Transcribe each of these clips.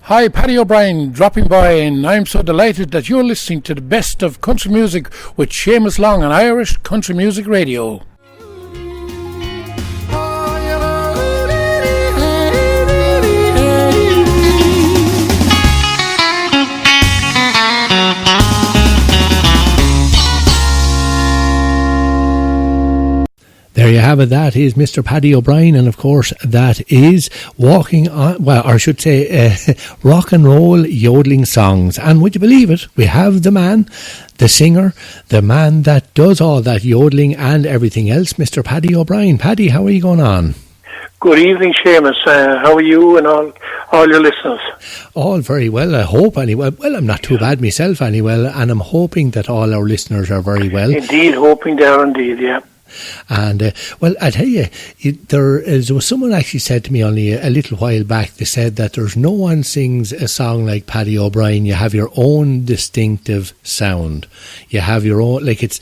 Hi, Paddy O'Brien dropping by, and I'm so delighted that you're listening to the best of country music with Seamus Long on Irish Country Music Radio. There you have it. That is Mr. Paddy O'Brien, and of course that is walking on, well, or I should say rock and roll yodeling songs. And would you believe it, we have the man, the singer, the man that does all that yodeling and everything else, Mr. Paddy O'Brien. Paddy, how are you going on? Good evening, Seamus. How are you and all your listeners? All very well, I hope, anyway. Well, I'm not too bad myself, anyway, and I'm hoping that all our listeners are very well. Indeed, hoping they are indeed, yeah. And well, I tell you, there was someone actually said to me only a little while back. They said that there's no one sings a song like Paddy O'Brien. You have your own distinctive sound. You have your own, like it's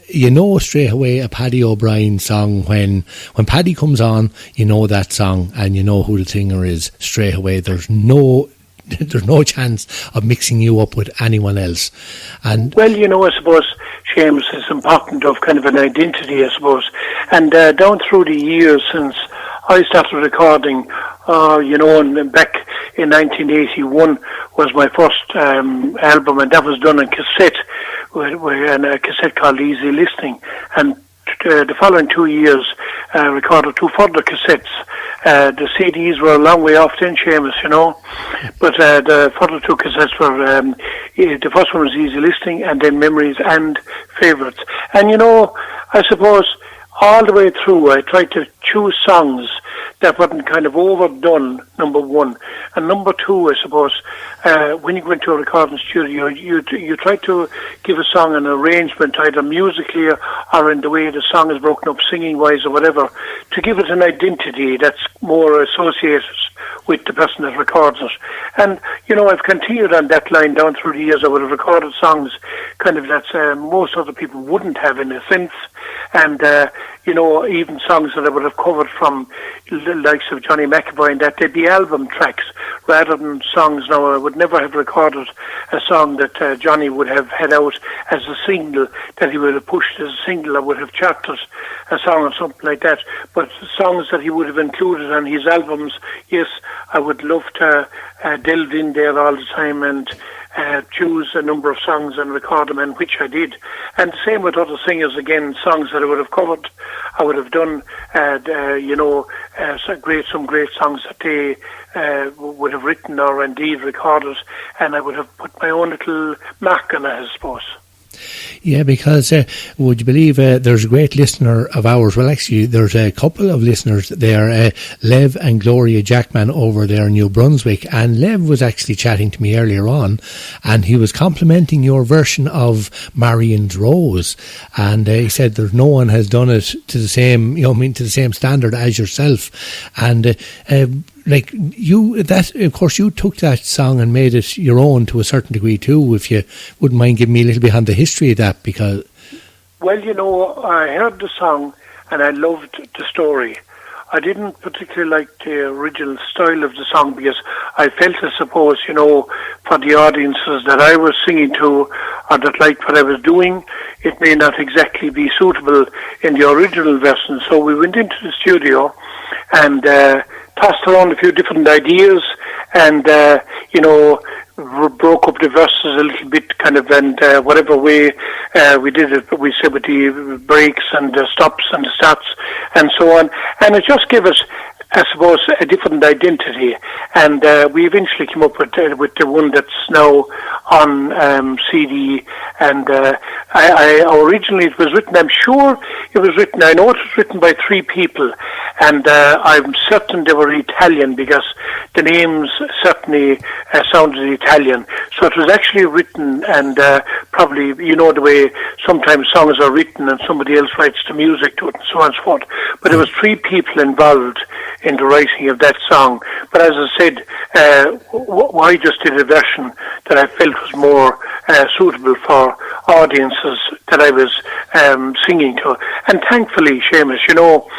you know straight away a Paddy O'Brien song when Paddy comes on. You know that song and you know who the singer is straight away. There's no chance of mixing you up with anyone else. And well, you know, I suppose, Seamus, it's important to have kind of an identity, I suppose. And down through the years since I started recording, you know, and back in 1981 was my first album, and that was done on cassette, and a cassette called Easy Listening. And the following 2 years, recorded 2 further cassettes. The CDs were a long way off then, Seamus, you know. But the further 2 cassettes were, the first one was Easy Listening, and then Memories and Favourites. And, you know, I suppose all the way through, I tried to choose songs that weren't kind of overdone, number one. And number two, I suppose, when you go into a recording studio, you try to give a song an arrangement, either musically or in the way the song is broken up, singing-wise or whatever, to give it an identity that's more associated with the person that records it. And, you know, I've continued on that line down through the years. I would have recorded songs kind of that most other people wouldn't have in a sense. And, you know, even songs that I would have covered from the likes of Johnny McAvoy, and that they'd be album tracks rather than songs. Now, I would never have recorded a song that Johnny would have had out as a single, that he would have pushed as a single. I would have charted a song or something like that. But songs that he would have included on his albums, yes, I would love to delve in there all the time and choose a number of songs and record them, and which I did. And same with other singers, again, songs that I would have covered. I would have done, you know, some great songs that they would have written or indeed recorded, and I would have put my own little mark on it, I suppose. Yeah, because would you believe there's a great listener of ours, well actually there's a couple of listeners there, Lev and Gloria Jackman over there in New Brunswick, and Lev was actually chatting to me earlier on, and he was complimenting your version of Marion's Rose, and he said there's no one has done it to the same, you know, to the same standard as yourself. And like you, that of course you took that song and made it your own to a certain degree too. If you wouldn't mind giving me a little bit on the history of that, because well, you know, I heard the song and I loved the story. I didn't particularly like the original style of the song because I felt, I suppose, you know, for the audiences that I was singing to or that liked what I was doing, it may not exactly be suitable in the original version. So we went into the studio and tossed around a few different ideas and, you know, broke up the verses a little bit kind of, and whatever way we did it, we said with the breaks and the stops and the starts and so on. And it just gave us, I suppose, a different identity. And we eventually came up with the one that's now on CD. And I originally, it was written, I'm sure it was written, I know it was written by 3 people. And I'm certain they were Italian because the names certainly sounded Italian. So it was actually written, and probably, you know, the way sometimes songs are written and somebody else writes the music to it and so on and so forth. But there was 3 people involved in the writing of that song. But as I said, I just did a version that I felt was more suitable for audiences that I was singing to. And thankfully, Seamus, you know,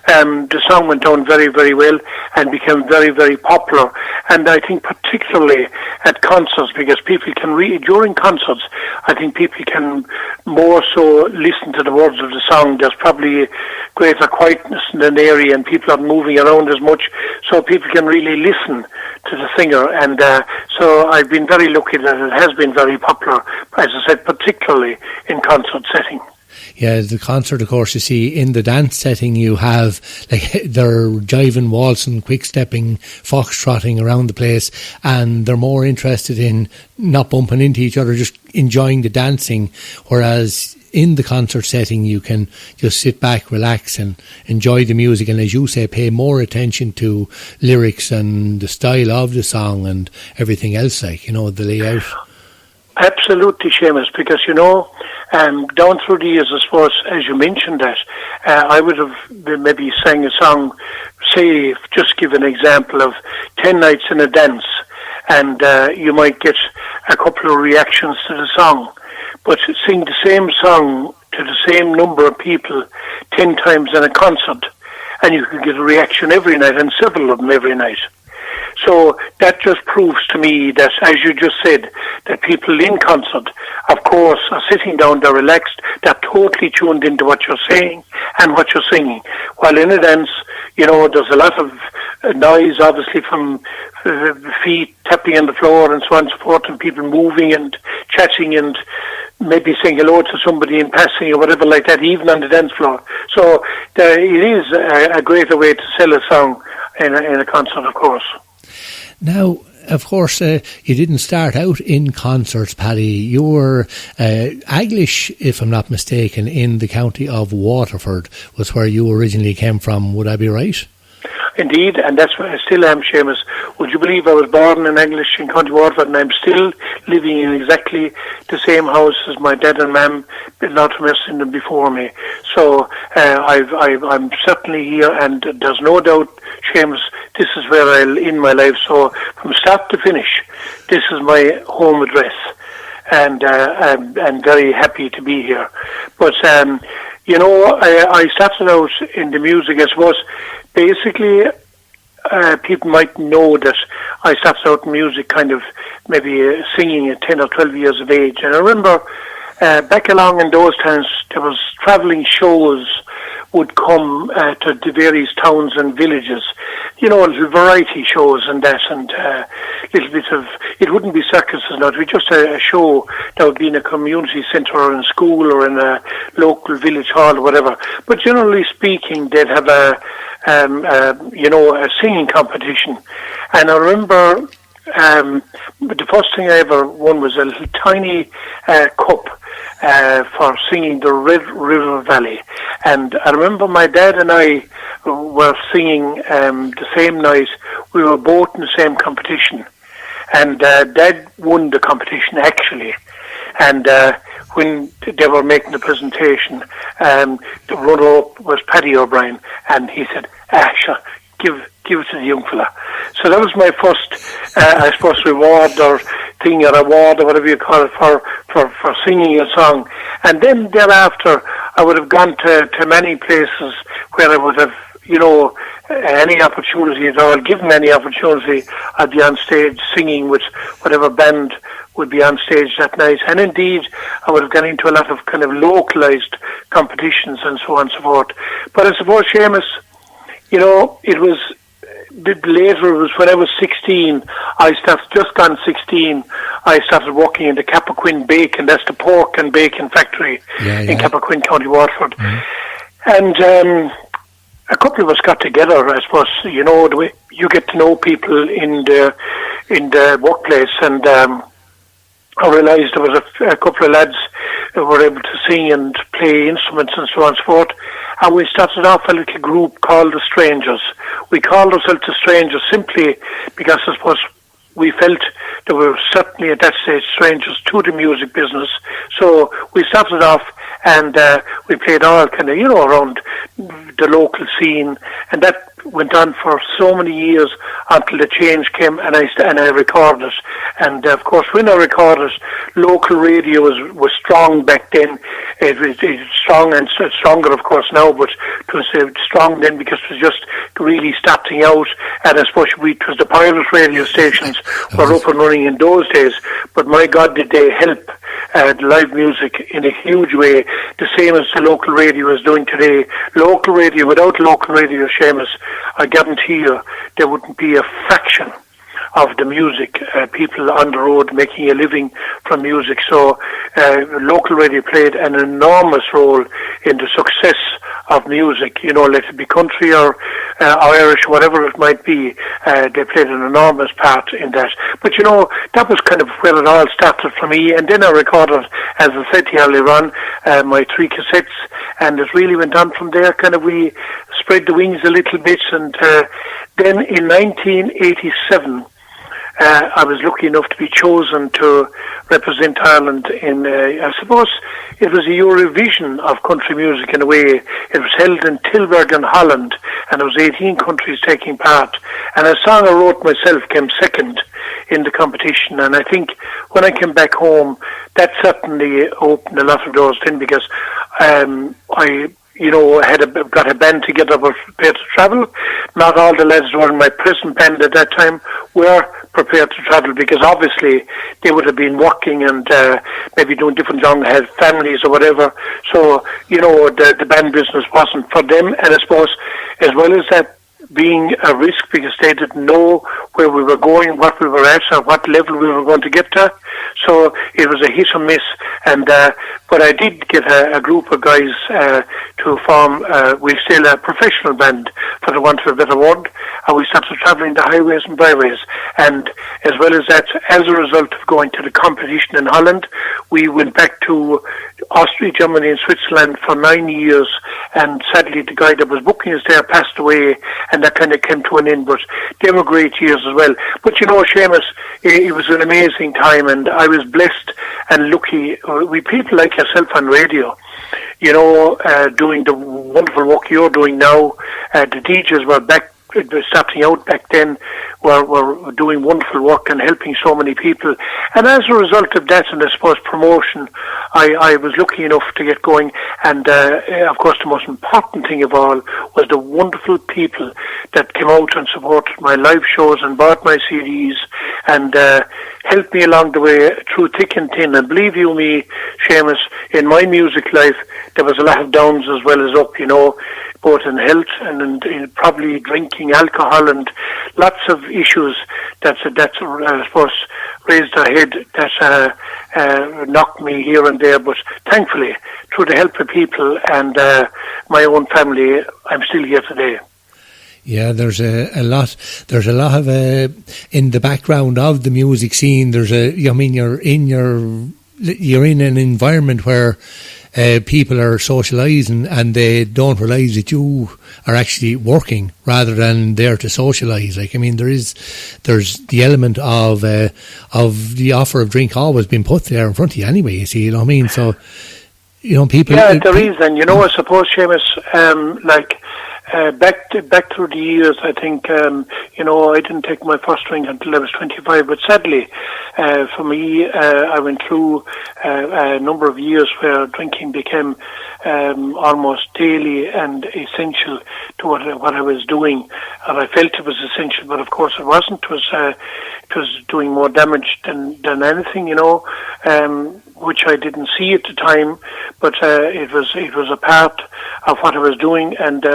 the song went down very, very well and became very, very popular. And I think particularly at concerts, because people can during concerts, I think people can more so listen to the words of the song. There's probably greater quietness in an area and people aren't moving around as much, so people can really listen to the singer. And so I've been very lucky that it has been very popular, as I said, particularly in concert setting. Yeah, the concert, of course, you see, in the dance setting, you have, like, they're jiving, waltzing, quick-stepping, fox-trotting around the place, and they're more interested in not bumping into each other, just enjoying the dancing, whereas in the concert setting, you can just sit back, relax, and enjoy the music, and as you say, pay more attention to lyrics and the style of the song and everything else, like, you know, the layout. Absolutely, Seamus, because, you know, down through the years, I suppose, as you mentioned that, I would have maybe sang a song, say, just give an example of 10 nights in a dance, and you might get a couple of reactions to the song. But sing the same song to the same number of people 10 times in a concert, and you can get a reaction every night, and several of them every night. So that just proves to me that, as you just said, that people in concert, of course, are sitting down, they're relaxed, they're totally tuned into what you're saying and what you're singing. While in a dance, you know, there's a lot of noise, obviously, from feet tapping on the floor and so on and so forth, and people moving and chatting and maybe saying hello to somebody in passing or whatever like that, even on the dance floor. So it is a greater way to sell a song in a concert, of course. Now, of course, you didn't start out in concerts, Paddy. You were Aglish, if I'm not mistaken, in the county of Waterford, was where you originally came from. Would I be right? Indeed, and that's where I still am, Seamus. Would you believe I was born in English in County Waterford, and I'm still living in exactly the same house as my dad and mam, not in them before me. So I'm certainly here, and there's no doubt, Seamus, this is where I'll end my life. So from start to finish, this is my home address, and I'm very happy to be here. But you know, I started out in the music, I suppose. Basically, people might know that I started out in music kind of maybe singing at 10 or 12 years of age. And I remember back along in those times, there was travelling shows would come to the various towns and villages, you know, little variety shows and that, and little bit of, it wouldn't be circuses, not, it would be just a show that would be in a community centre or in a school or in a local village hall or whatever. But generally speaking, they'd have you know, a singing competition. And I remember the first thing I ever won was a little tiny cup for singing the Red River Valley. And I remember my dad and I were singing the same night. We were both in the same competition. And Dad won the competition, actually. And when they were making the presentation, the runner-up was Paddy O'Brien, and he said, sure, give it to the young fella. So that was my first, I suppose, reward or thing, or award, or whatever you call it, for singing a song. And then thereafter, I would have gone to many places where I would have, you know, any opportunity at all, given any opportunity, I'd be on stage singing with whatever band would be on stage that night. And indeed, I would have gone into a lot of kind of localised competitions and so on and so forth. But I suppose, Seamus, you know, it was a bit later, it was when I was 16, I started, just gone 16, I started working in the Cappoquin Bacon, that's the pork and bacon factory in Cappoquin, County Waterford. And a couple of us got together, I suppose, you know, the way you get to know people in the workplace, and I realised there was a couple of lads who were able to sing and play instruments and so on and so forth. And we started off a little group called the Strangers. We called ourselves the Strangers simply because I suppose we felt There were certainly at that stage strangers to the music business. So we started off and we played all kind of, around the local scene, and that went on for so many years until the change came, and I recorded. And of course, when I recorded, local radio was strong back then. It was strong and stronger, of course, now, but it was strong then because it was just really starting out. And I suppose it was the pirate radio stations were up and running in those days. But my God, did they help live music in a huge way, the same as the local radio is doing today. Local radio, without local radio, Seamus, I guarantee you there wouldn't be a fraction of the music, people on the road making a living from music. So local radio played an enormous role in the success of music, let it be country or Irish, whatever it might be. They played an enormous part in that. But that was kind of where it all started for me. And then I recorded, as I said to you earlier on, my 3 cassettes, and it really went on from there. Kind of we spread the wings a little bit, and then in 1987, I was lucky enough to be chosen to represent Ireland in, I suppose it was a Eurovision of country music in a way. It was held in Tilburg in Holland, and there was 18 countries taking part. And a song I wrote myself came second in the competition. And I think when I came back home, that certainly opened a lot of doors then, because I got a band together, was prepared to travel. Not all the lads were in my present band at that time were prepared to travel, because obviously they would have been working and maybe doing different jobs, had families or whatever. So, the band business wasn't for them. And I suppose, as well as that being a risk, because they didn't know where we were going, what we were at, or what level we were going to get to. So it was a hit or miss. And but I did get a group of guys to form, we're still a professional band, for the want of a better word, and we started travelling the highways and byways. And as well as that, as a result of going to the competition in Holland, we went back to Austria, Germany and Switzerland for 9 years, and sadly the guy that was booking us there passed away, and that kind of came to an end. But they were great years as well. But Seamus, it was an amazing time, and I was blessed and lucky. We people like yourself on radio, doing the wonderful work you're doing now. The DJs were starting out back then, were doing wonderful work and helping so many people. And as a result of that, and I suppose promotion, I was lucky enough to get going. And of course, the most important thing of all was the wonderful people that came out and supported my live shows and bought my CDs and helped me along the way through thick and thin. And believe you me, Seamus, in my music life, there was a lot of downs as well as up, both in health and in probably drinking alcohol, and lots of issues that I suppose raised their head, that knocked me here and there. But thankfully, through the help of people and my own family, I'm still here today. Yeah, there's a lot of in the background of the music scene. You're in an environment where people are socialising, and they don't realise that you are actually working rather than there to socialise. There's the element of the offer of drink always been put there in front of you anyway. You see, So, people. Yeah, there is, and I suppose, Seamus, back through the years, I think, I didn't take my first drink until I was 25, but sadly, for me, I went through a number of years where drinking became almost daily and essential to what I was doing. And I felt it was essential, but of course it wasn't. It was doing more damage than anything, which I didn't see at the time, but it was a part of what I was doing. And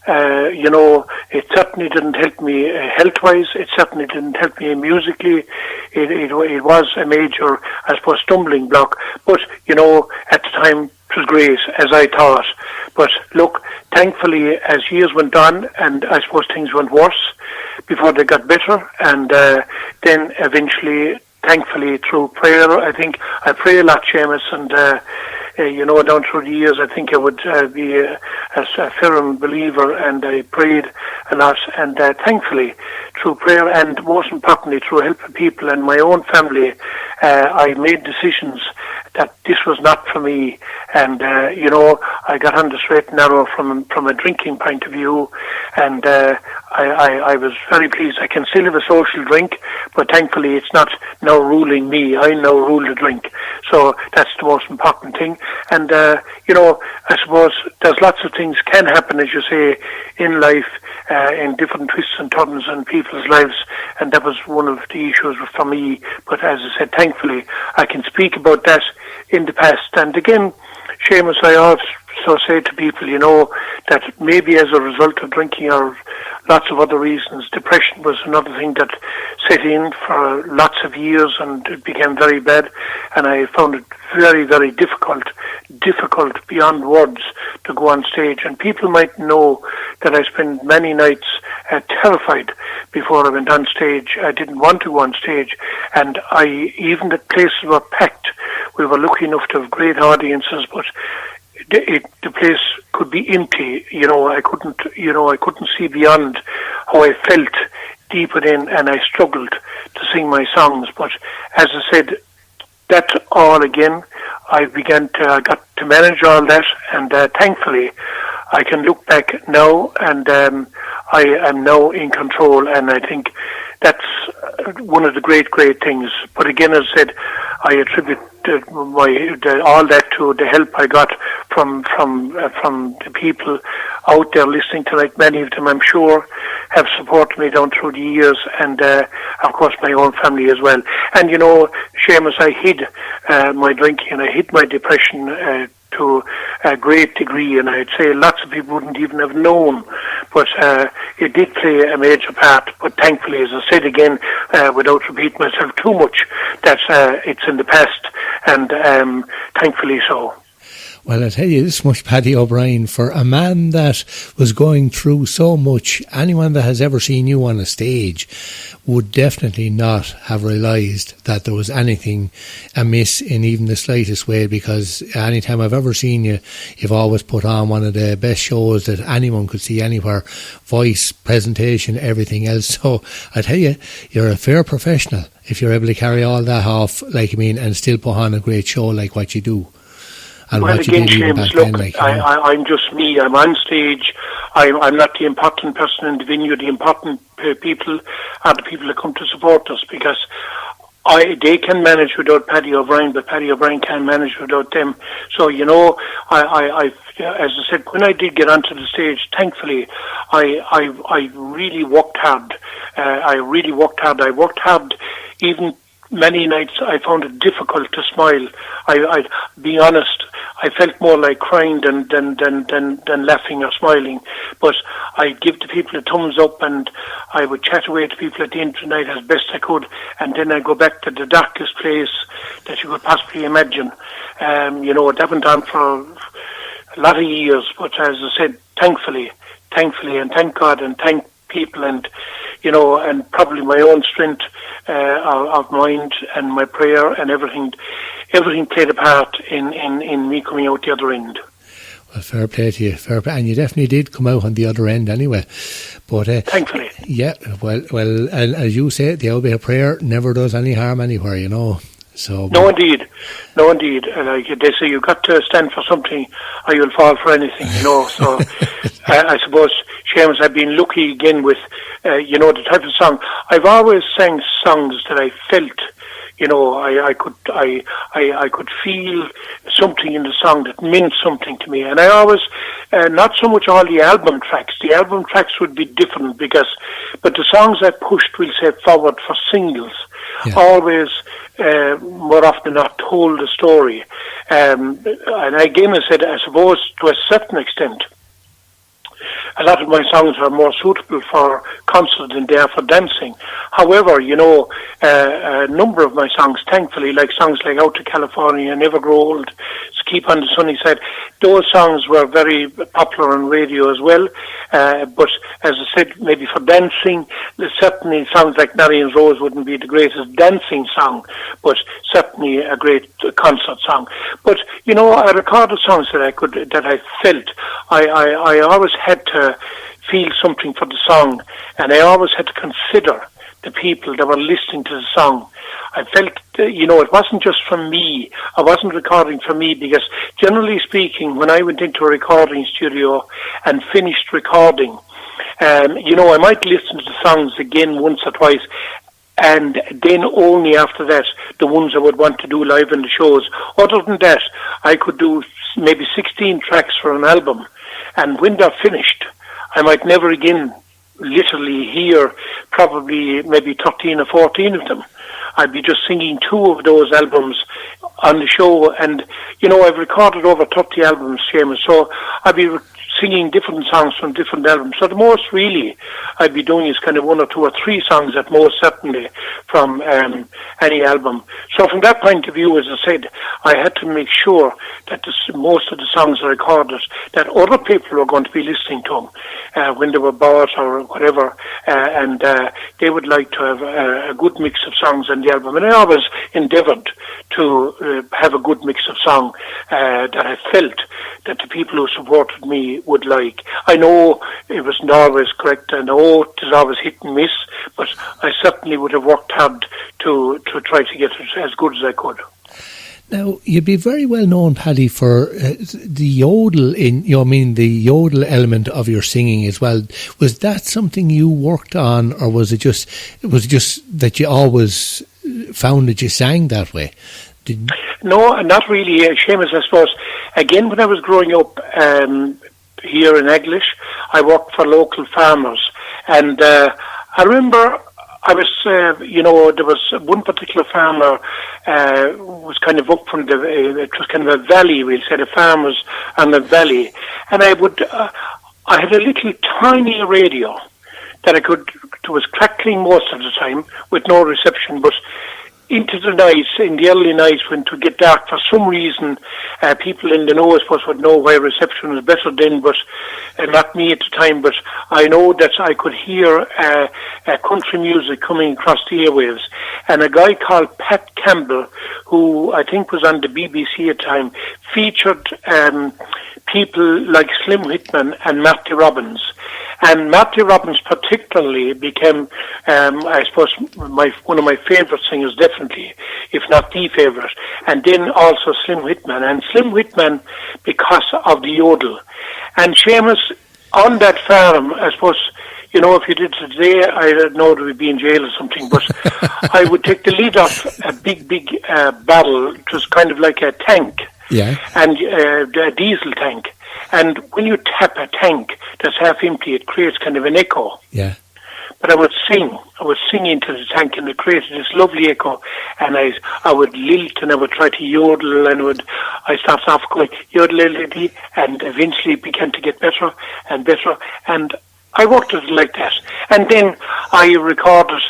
it certainly didn't help me health-wise. It certainly didn't help me musically. It was a major, I suppose, stumbling block. But, at the time, it was great, as I thought. But look, thankfully, as years went on, and I suppose things went worse before they got better, and then eventually, thankfully, through prayer, I think I pray a lot, Seamus, and down through the years, I think I would be a firm believer, and I prayed a lot, and thankfully, through prayer and most importantly through helping people and my own family, I made decisions that this was not for me, and I got on the straight and narrow from a drinking point of view, and I was very pleased. I can still have a social drink, but thankfully it's not now ruling me. I now rule the drink, so that's the most important thing. And I suppose there's lots of things can happen, as you say, in life, in different twists and turns in people's lives, and that was one of the issues for me. But as I said, thankfully I can speak about that in the past. And again, Seamus, I also say to people, that maybe as a result of drinking or lots of other reasons, depression was another thing that set in for lots of years, and it became very bad, and I found it very, very difficult beyond words to go on stage. And people might know that I spent many nights terrified before I went on stage. I didn't want to go on stage, and even the places were packed. We were lucky enough to have great audiences, but the place could be empty. I couldn't see beyond how I felt deep within, and I struggled to sing my songs. But as I said, that all again, I got to manage all that, and thankfully I can look back now, and I am now in control, and I think that's one of the great things. But again, as I said, I attribute all that to the help I got from the people out there listening tonight. Many of them, I'm sure, have supported me down through the years, and of course my own family as well. And Seamus, I hid my drinking and I hid my depression to a great degree, and I'd say lots of people wouldn't even have known, but it did play a major part. But thankfully, as I said again, without repeating myself too much, that it's in the past, and thankfully so. Well, I tell you this much, Paddy O'Brien, for a man that was going through so much, anyone that has ever seen you on a stage would definitely not have realised that there was anything amiss in even the slightest way, because any time I've ever seen you, you've always put on one of the best shows that anyone could see anywhere. Voice, presentation, everything else. So I tell you, you're a fair professional if you're able to carry all that off, and still put on a great show like what you do. And well, again, Seamus, look, I'm just me. I'm on stage. I'm not the important person in the venue. The important people are the people that come to support us, because they can manage without Paddy O'Brien, but Paddy O'Brien can't manage without them. So, I as I said, when I did get onto the stage, thankfully, I really worked hard. I worked hard, even many nights I found it difficult to smile. I'd be honest, I felt more like crying than laughing or smiling. But I'd give the people a thumbs up, and I would chat away to people at the end of the night as best I could, and then I'd go back to the darkest place that you could possibly imagine. That went on for a lot of years, but as I said, thankfully, and thank God, and thank people, and and probably my own strength of mind and my prayer and everything played a part in me coming out the other end. Well, fair play to you, and you definitely did come out on the other end anyway. But thankfully, yeah. Well, and as you say, the old bit of prayer never does any harm anywhere, So no, indeed. Like they say, you've got to stand for something, or you'll fall for anything. So I suppose, Seamus, I've been lucky again with the type of song. I've always sang songs that I felt. I could feel something in the song that meant something to me, and I always, not so much all the album tracks. The album tracks would be different but the songs I pushed, we'll say, forward for singles, always, more often than not, told a story. And again, I suppose to a certain extent, a lot of my songs are more suitable for concert than they are for dancing. However, a number of my songs, thankfully, like songs like Out to California, Never Grow Old, Keep on the Sunny Side. Those songs were very popular on radio as well. But as I said, maybe for dancing, certainly songs like Marion Rose wouldn't be the greatest dancing song, but certainly a great concert song. But I recorded songs that I felt. I always had to feel something for the song, and I always had to consider the people that were listening to the song. I felt, it wasn't just for me. I wasn't recording for me, because generally speaking, when I went into a recording studio and finished recording, I might listen to the songs again once or twice, and then only after that, the ones I would want to do live in the shows. Other than that, I could do maybe 16 tracks for an album, and when they're finished, I might never again literally hear probably maybe 13 or 14 of them. I'd be just singing 2 of those albums on the show, and I've recorded over 30 albums, Seamus, so I'd be singing different songs from different albums. So the most really I'd be doing is kind of 1 or 2 or 3 songs at most, certainly, from any album. So from that point of view, as I said, I had to make sure that most of the songs I recorded, that other people were going to be listening to them when they were bought or whatever, and they would like to have a good mix of songs on the album. And I always endeavoured to have a good mix of song that I felt that the people who supported me would like. I know it wasn't always correct. I know it was always hit and miss, but I certainly would have worked hard to try to get it as good as I could. Now, you'd be very well known, Paddy, for the yodel the yodel element of your singing as well. Was that something you worked on, or was it just that you always found that you sang that way? No, not really. Seamus, I suppose. Again, when I was growing up here in Eglish, I worked for local farmers, and I remember I was, there was one particular farmer was kind of up from it was kind of a valley, we'll say, the farmers on the valley, and I had a little tiny radio that it was crackling most of the time with no reception, but into the nights, in the early nights when it would get dark, for some reason, people in the know, I suppose, would know why reception was better then, but not me at the time, but I know that I could hear country music coming across the airwaves, and a guy called Pat Campbell, who I think was on the BBC at the time, featured people like Slim Whitman and Matty Robbins. And Matty Robbins particularly became, I suppose, one of my favourite singers, definitely, if not the favourite. And then also Slim Whitman. And Slim Whitman, because of the yodel. And Seamus, on that farm, I suppose, if you did it today, I don't know, we'd be in jail or something, but I would take the lid off a big barrel. It was kind of like a tank. Yeah. And a diesel tank. And when you tap a tank that's half empty, it creates kind of an echo. Yeah. But I would sing into the tank, and it created this lovely echo. And I would lilt, and I would try to yodel, and I started off going yodel, and eventually it began to get better and better. And I worked it like that. And then I recorded,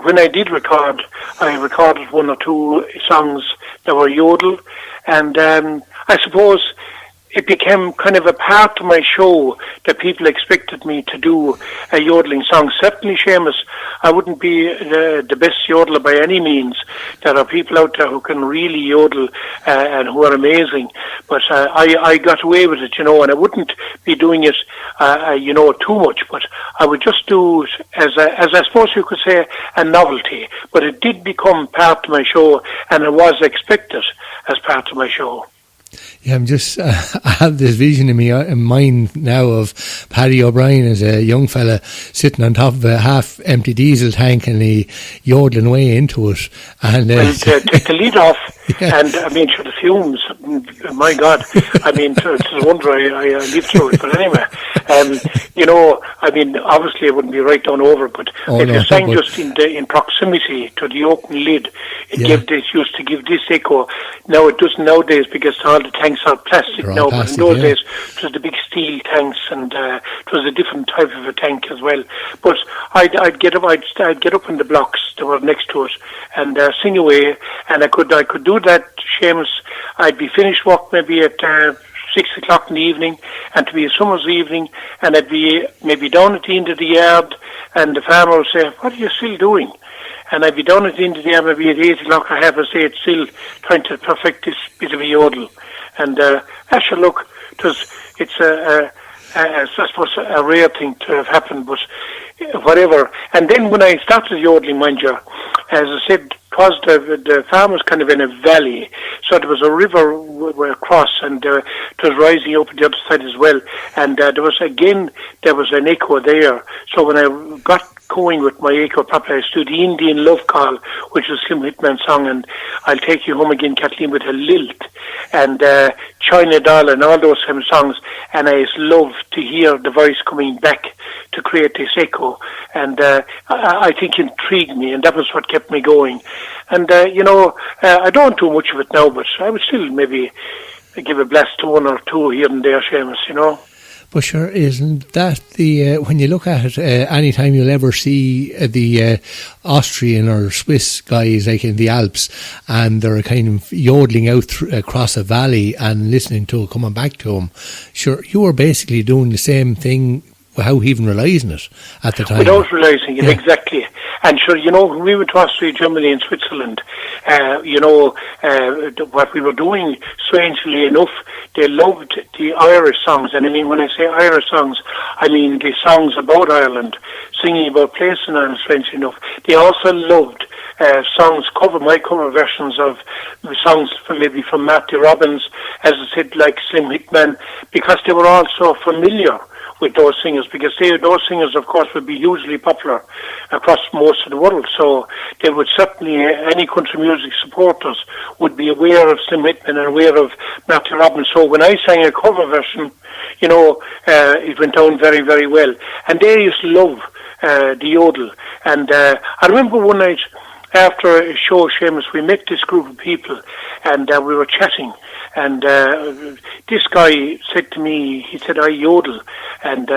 when I did record, I recorded 1 or 2 songs that were yodel. And I suppose it became kind of a part of my show that people expected me to do a yodeling song. Certainly, Seamus, I wouldn't be the best yodeler by any means. There are people out there who can really yodel and who are amazing. But I got away with it, and I wouldn't be doing it, too much. But I would just do it as I suppose you could say, a novelty. But it did become part of my show, and it was expected as part of my show. Yeah, I have this vision in mind now of Paddy O'Brien as a young fella sitting on top of a half-empty diesel tank and he yodeling away into it. And take the lid off, yeah. And for the fumes, my God, it's a wonder I lived through it. But anyway, obviously I wouldn't be right down over, but if you sang just in proximity to the open lid, it used to give this echo. Now it doesn't nowadays because all the tanks are plastic now, but in those days it was the big steel tanks, and it was a different type of a tank as well. But I'd get up in the blocks that were next to it and sing away, and I could do that, Seamus. I'd be finished work maybe at 6 o'clock in the evening, and to be a summer's evening, and I'd be maybe down at the end of the yard, and the farmer would say, "What are you still doing?" And I'd be down at the end of the yard maybe at 8 o'clock or 8:30, still trying to perfect this bit of a yodel. And actually, look, it's I suppose a rare thing to have happened, but whatever. And then when I started yodeling, mind you, as I said, because the farm was kind of in a valley, so there was a river across, and it was rising up on the other side as well. And there was an echo there. So when I got going with my echo properly, I stood the Indian Love Call, which was Slim Hitman's song, and I'll Take You Home Again, Kathleen, with a lilt, and China Doll, and all those kind of songs. And I just loved to hear the voice coming back to create this echo, and I think it intrigued me, and that was what kept me going. And I don't do much of it now, but I would still maybe give a blast to one or two here and there, Seamus, But sure, isn't that when you look at it, any time you'll ever see the Austrian or Swiss guys like in the Alps, and they're kind of yodeling out across a valley and listening to it, coming back to them, sure, you were basically doing the same thing without even realising it at the time. Without realising it, exactly. And sure, when we went to Austria, Germany and Switzerland, what we were doing, strangely enough, they loved the Irish songs. And I mean, when I say Irish songs, I mean the songs about Ireland, singing about places in Ireland, strangely enough. They also loved my cover versions of songs maybe from Matthew Robbins, as I said, like Slim Hitman, because they were all so familiar with those singers, because those singers, of course, would be hugely popular across most of the world. So they would certainly, any country music supporters would be aware of Slim Hitman and aware of Matthew Robbins. So when I sang a cover version, it went down very, very well. And they used to love the yodel. And I remember one night after a show, Seamus, we met this group of people, and we were chatting. And this guy said to me, he said, "I yodel." And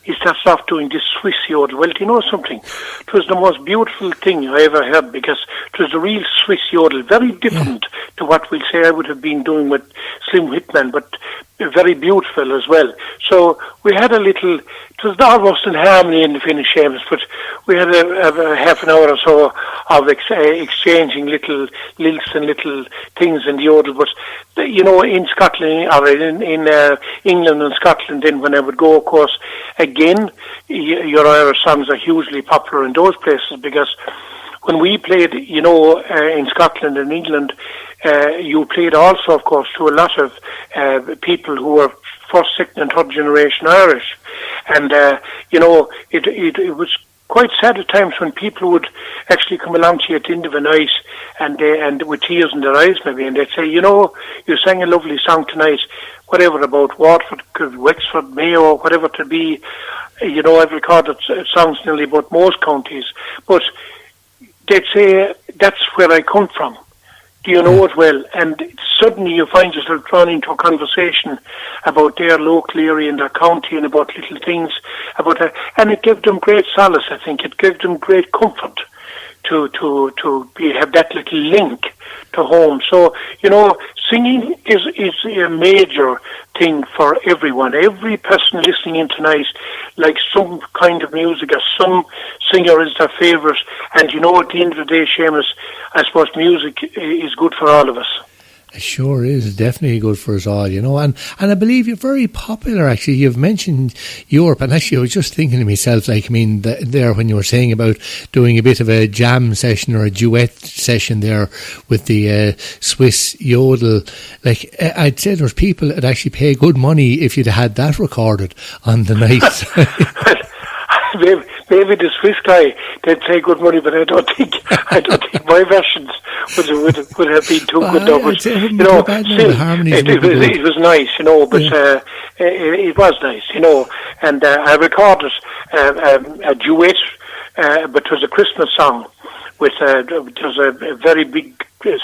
he starts off doing this Swiss yodel. Well, do you know something? It was the most beautiful thing I ever heard, because it was a real Swiss yodel, very different to what we'll say I would have been doing with Slim Hitman, but very beautiful as well. So we had it was almost in harmony in the finish, Seamus, but we had a half an hour or so of exchanging little lilts and little things in the yodel. But, in Scotland, or in England and Scotland, then when I would go, of course, again, your Irish songs are hugely popular in those places, because when we played, in Scotland and England, you played also, of course, to a lot of people who were first, second and third generation Irish. And, it was quite sad at times when people would actually come along to you at the end of a night, and with tears in their eyes maybe, and they'd say, you sang a lovely song tonight, whatever, about Waterford, Wexford, Mayo, whatever to be. I've recorded songs nearly about most counties, but they'd say, "That's where I come from. Do you know it well?" And suddenly you find yourself drawn into a conversation about their local area and their county, and about little things and it gave them great solace. I think it gave them great comfort to have that little link to home. So singing is a major thing for everyone. Every person listening in tonight, like some kind of music, or some singer is their favourite. And at the end of the day, Seamus, I suppose music is good for all of us. It sure is, definitely good for us all, and I believe you're very popular, actually. You've mentioned Europe, and actually I was just thinking to myself, there when you were saying about doing a bit of a jam session or a duet session there with the Swiss yodel, I'd say there's people that actually pay good money if you'd had that recorded on the night. Maybe the Swiss guy, they'd pay good money, but I don't think my versions would have been too good. Though, but, still, it was nice, but it was nice, and I recorded a duet, but it was a Christmas song with it was a very big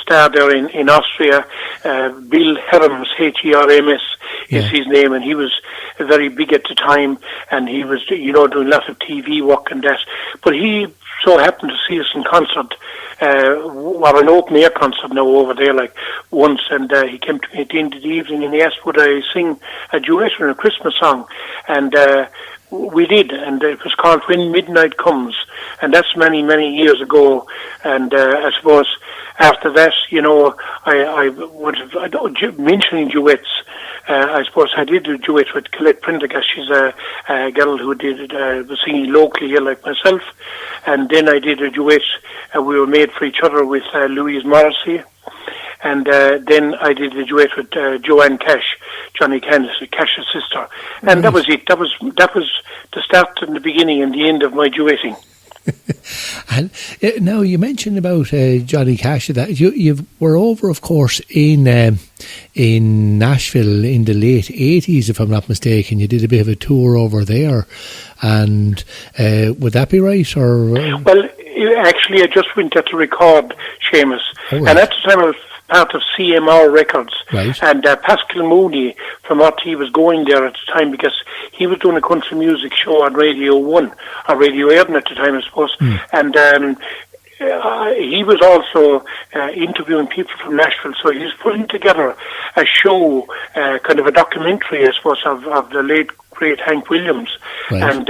star there in Austria, Bill Herms, Herms is his name, and he was very big at the time, and he was, doing lots of TV work and that. But he so happened to see us in concert an open air concert now over there, like once, and he came to me at the end of the evening and he asked would I sing a duet or a Christmas song, and we did, and it was called When Midnight Comes, and that's many, many years ago. And I suppose after that, I would have, mentioning duets, I suppose I did a duet with Colette Prendergast. She's a girl who was singing locally here like myself, and then I did a duet, we were made for each other with Louise Morrissey. And then I did a duet with Joanne Cash, Johnny Cash's sister, and that was it. That was the start and the beginning and the end of my duetting. And now you mentioned about Johnny Cash. That you were over, of course, in Nashville in the late 80s, if I'm not mistaken. You did a bit of a tour over there, and would that be right? Or well, actually, I just went there to record Seamus, and at the time I was part of CMR Records, right. And Pascal Mooney, from what he was going there at the time, because he was doing a country music show on Radio 1, or Radio Airden at the time, I suppose, and he was also interviewing people from Nashville, so he was putting together a show, kind of a documentary, I suppose, of the late great Hank Williams, right. And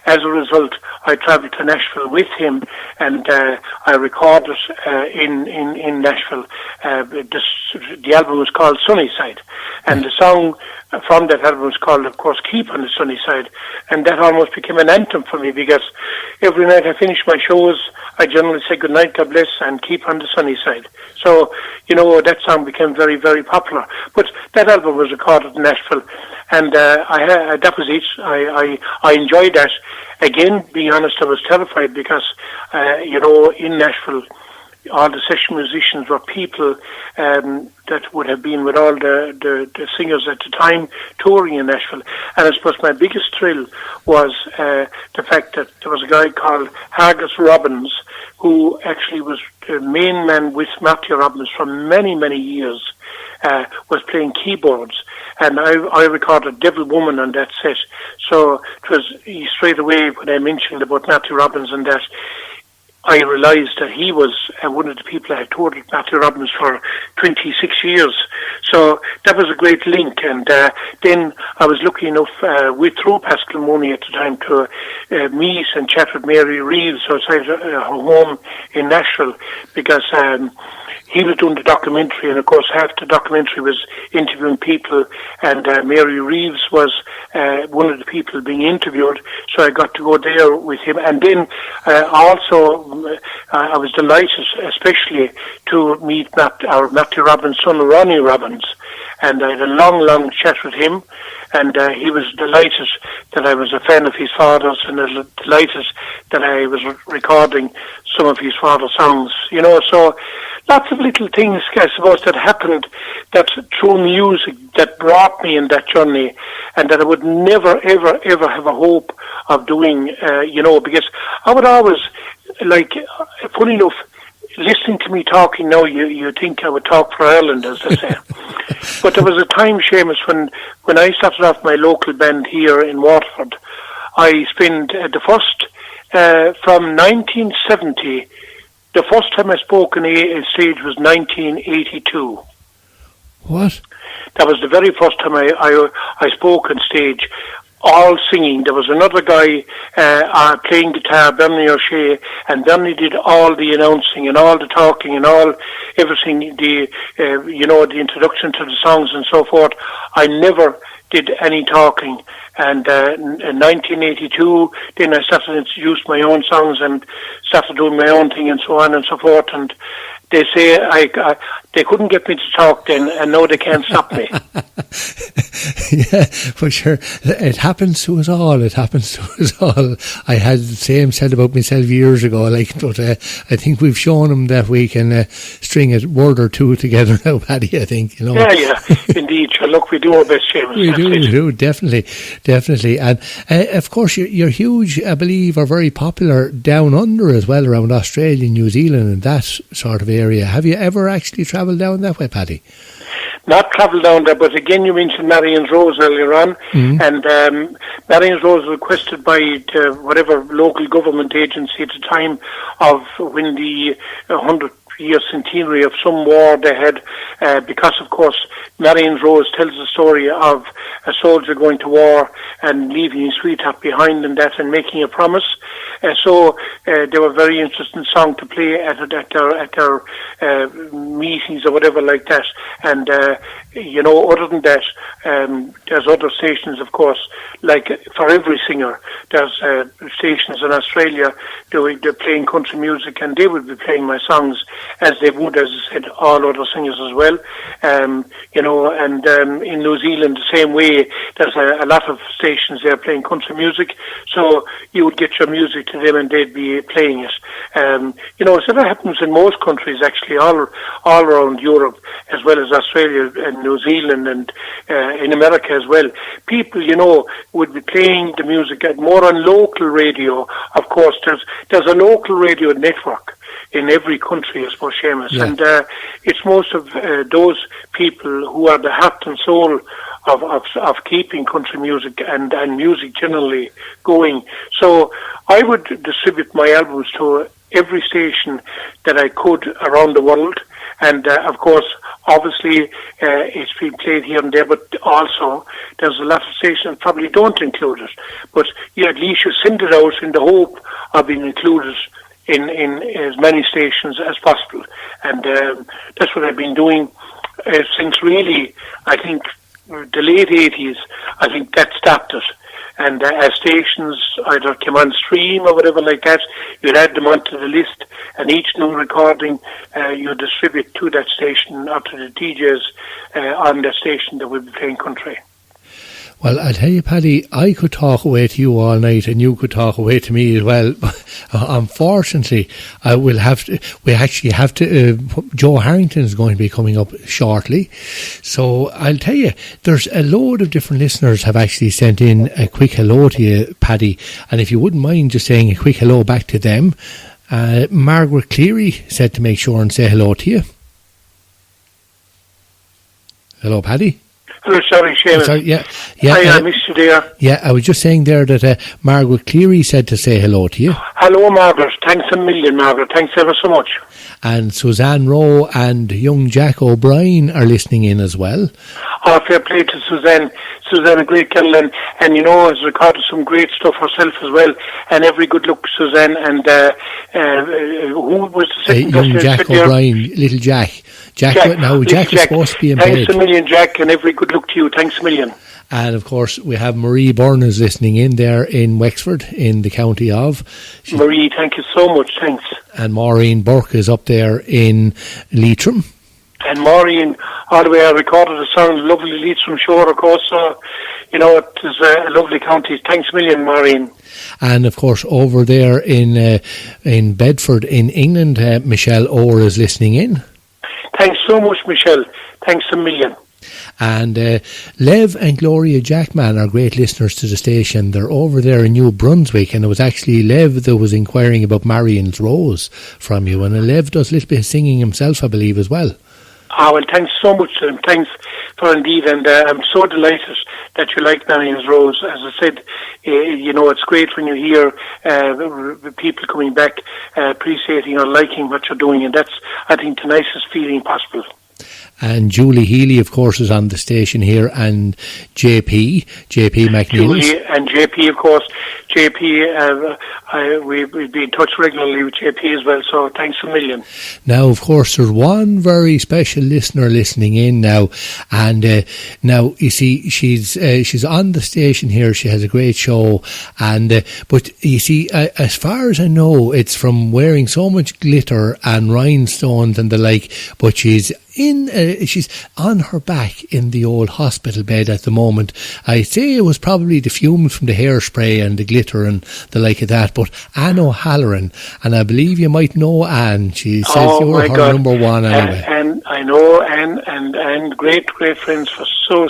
as a result, I travelled to Nashville with him, and I recorded in Nashville. The album was called Sunnyside, and the song from that album was called, of course, Keep on the Sunny Side, and that almost became an anthem for me, because every night I finished my shows, I generally say good night, God bless, and keep on the sunny side. So, that song became very, very popular. But that album was recorded in Nashville, and that was it. I enjoyed that. Again, being honest, I was terrified because, in Nashville, all the session musicians were people that would have been with all the singers at the time touring in Nashville. And I suppose my biggest thrill was the fact that there was a guy called Hargus Robbins, who actually was the main man with Matthew Robbins for many, many years, was playing keyboards. And I recorded Devil Woman on that set. So it was straight away when I mentioned about Matthew Robbins and that, I realised that he was one of the people I had toured with Matthew Robbins for 26 years. So that was a great link. And then I was lucky enough, through Pascal Mooney at the time, to meet and chat with Mary Reeves outside her home in Nashville, because he was doing the documentary, and of course half the documentary was interviewing people, and Mary Reeves was one of the people being interviewed, so I got to go there with him. And then also I was delighted especially to meet Matthew Robbins' son, Ronnie Robbins, and I had a long chat with him, and he was delighted that I was a fan of his father's, and delighted that I was recording some of his father's songs, so lots of little things, I suppose, that happened that through music that brought me in that journey, and that I would never, ever, ever have a hope of doing, because I would always, funny enough, listening to me talking now, you think I would talk for Ireland, as they say. But there was a time, Seamus, when I started off my local band here in Waterford, I spent the first, from 1970, the first time I spoke on a stage was 1982. What? That was the very first time I spoke on stage, all singing. There was another guy playing guitar, Bernie O'Shea, and Bernie did all the announcing and all the talking and everything, the introduction to the songs and so forth. I never did any talking. And in 1982, then I started to introduce my own songs and started doing my own thing and so on and so forth. And they say they couldn't get me to talk then, and now they can't stop me. Yeah, for sure. It happens to us all. I had the same said about myself years ago, but I think we've shown them that we can string a word or two together now, Paddy, I think. Yeah, indeed. Sure, look, we do our best, Seamus. We do, definitely. And of course, you're huge, I believe, are very popular down under as well, around Australia, New Zealand and that sort of area. Have you ever actually travelled down that way, Paddy? not travel down there, but again, you mentioned Marion's Rose earlier on, and Marion's Rose was requested by whatever local government agency at the time of when the 100-year centenary of some war they had, because of course Marion's Rose tells the story of a soldier going to war and leaving his sweetheart behind and that, and making a promise. So they were very interesting song to play at their meetings or whatever like that. And other than that, there's other stations, of course, like for every singer. There's stations in Australia they're playing country music, and they would be playing my songs as they would, as I said, all other singers as well. In New Zealand the same way, there's a lot of stations there playing country music, so you would get your music to them and they'd be playing it. So that happens in most countries actually, all around Europe, as well as Australia and New Zealand and in America as well. People, would be playing the music more on local radio. Of course, there's a local radio network in every country, I suppose, Seamus. Yeah. And it's most of those people who are the heart and soul of keeping country music and music generally going. So I would distribute my albums to every station that I could around the world. And of course, obviously, it's been played here and there, but also there's a lot of stations that probably don't include it. But at least you send it out in the hope of being included in as many stations as possible. And that's what I've been doing since really, I think, the late 80s. I think that stopped it. And as stations either came on stream or whatever like that, you'd add them onto the list, and each new recording you distribute to that station or to the DJs on that station that will be playing country. Well, I'll tell you, Paddy, I could talk away to you all night, and you could talk away to me as well. Unfortunately, we actually have to. Joe Harrington is going to be coming up shortly, so I'll tell you, there's a load of different listeners have actually sent in a quick hello to you, Paddy, and if you wouldn't mind just saying a quick hello back to them. Margaret Cleary said to make sure and say hello to you. Hello, Paddy. Hello, sorry, Seamus. Sorry, yeah. Hi, I missed you there. Yeah, I was just saying there that Margaret Cleary said to say hello to you. Hello, Margaret. Thanks a million, Margaret. Thanks ever so much. And Suzanne Rowe and young Jack O'Brien are listening in as well. Oh, fair play to Suzanne. Suzanne, a great girl, and has recorded some great stuff herself as well. And every good luck, Suzanne. And who was the second person? Young Jack O'Brien, little Jack. Jack is supposed to be in bed. Thanks a million, Jack, and every good luck to you. Thanks a million. And of course, we have Marie Byrnes listening in there in Wexford, in the county of. Marie, thank you so much. Thanks. And Maureen Burke is up there in Leitrim. And Maureen, all the way, I recorded a song, lovely Leitrim shore, of course. So, it is a lovely county. Thanks a million, Maureen. And of course, over there in Bedford, in England, Michelle Orr is listening in. Thanks so much, Michelle. Thanks a million. And Lev and Gloria Jackman are great listeners to the station. They're over there in New Brunswick, and it was actually Lev that was inquiring about Marion's Rose from you. And Lev does a little bit of singing himself, I believe, as well. Oh, well, thanks so much to him. Thanks for indeed. And I'm so delighted that you like Marion's Rose. As I said, it's great when you hear people coming back, appreciating or liking what you're doing. And that's, I think, the nicest feeling possible. And Julie Healy, of course, is on the station here, and JP McNeil. Julie and JP, of course. JP, we've been in touch regularly with JP as well, so thanks a million. Now, of course, there's one very special listener listening in now, and now, you see, she's on the station here, she has a great show, and but, you see, as far as I know, it's from wearing so much glitter and rhinestones and the like, but she's on her back in the old hospital bed at the moment. I say it was probably the fumes from the hairspray and the glitter and the like of that, but Anne O'Halloran, and I believe you might know Anne. She says you were her God. Number one anyway. And I know Anne and great friends for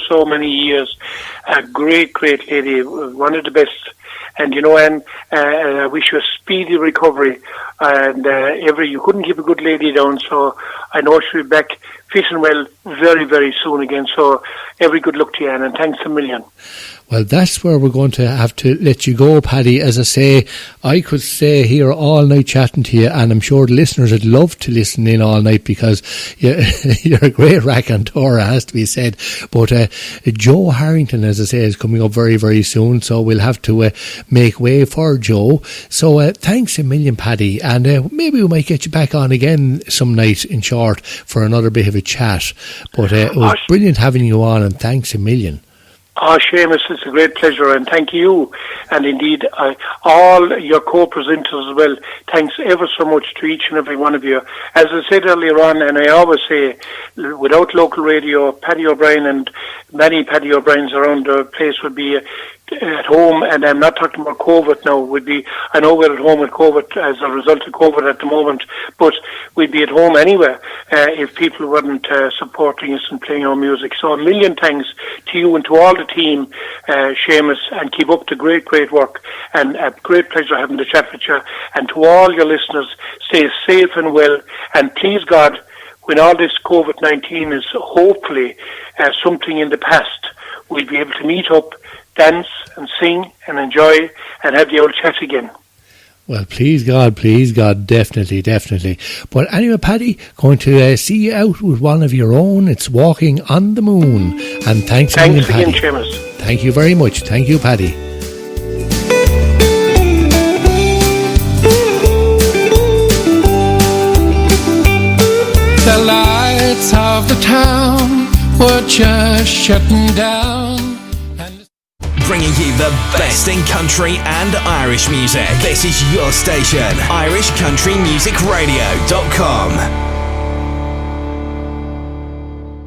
so many years. A great lady, one of the best. And Anne, I wish you a speedy recovery. And you couldn't keep a good lady down, so I know she'll be back fit and well very, very soon again. So every good luck to you, Anne, and thanks a million. Well, that's where we're going to have to let you go, Paddy. As I say, I could stay here all night chatting to you, and I'm sure the listeners would love to listen in all night because you're a great raconteur, has to be said. But Joe Harrington, as I say, is coming up very, very soon, so we'll have to make way for Joe. So thanks a million, Paddy, and maybe we might get you back on again some night in short for another bit of a chat. But it was brilliant having you on, and thanks a million. Seamus, it's a great pleasure, and thank you, and indeed all your co-presenters as well. Thanks ever so much to each and every one of you. As I said earlier on, and I always say, without local radio, Paddy O'Brien and many Paddy O'Briens around the place would be at home, and I'm not talking about COVID now, I know we're at home with COVID as a result of COVID at the moment, but we'd be at home anywhere if people weren't supporting us and playing our music. So a million thanks to you and to all the team, Seamus, and keep up the great, great work, and a great pleasure having the chat with you. And to all your listeners, stay safe and well, and please God, when all this COVID-19 is hopefully something in the past, we'll be able to meet up, dance and sing and enjoy and have the old chat again. Well, please God, definitely. But anyway, Paddy, going to see you out with one of your own. It's Walking on the Moon. And thanks again, Paddy. Seamus. Thank you very much. Thank you, Paddy. The lights of the town were just shutting down. Bringing you the best in country and Irish music. This is your station, irishcountrymusicradio.com.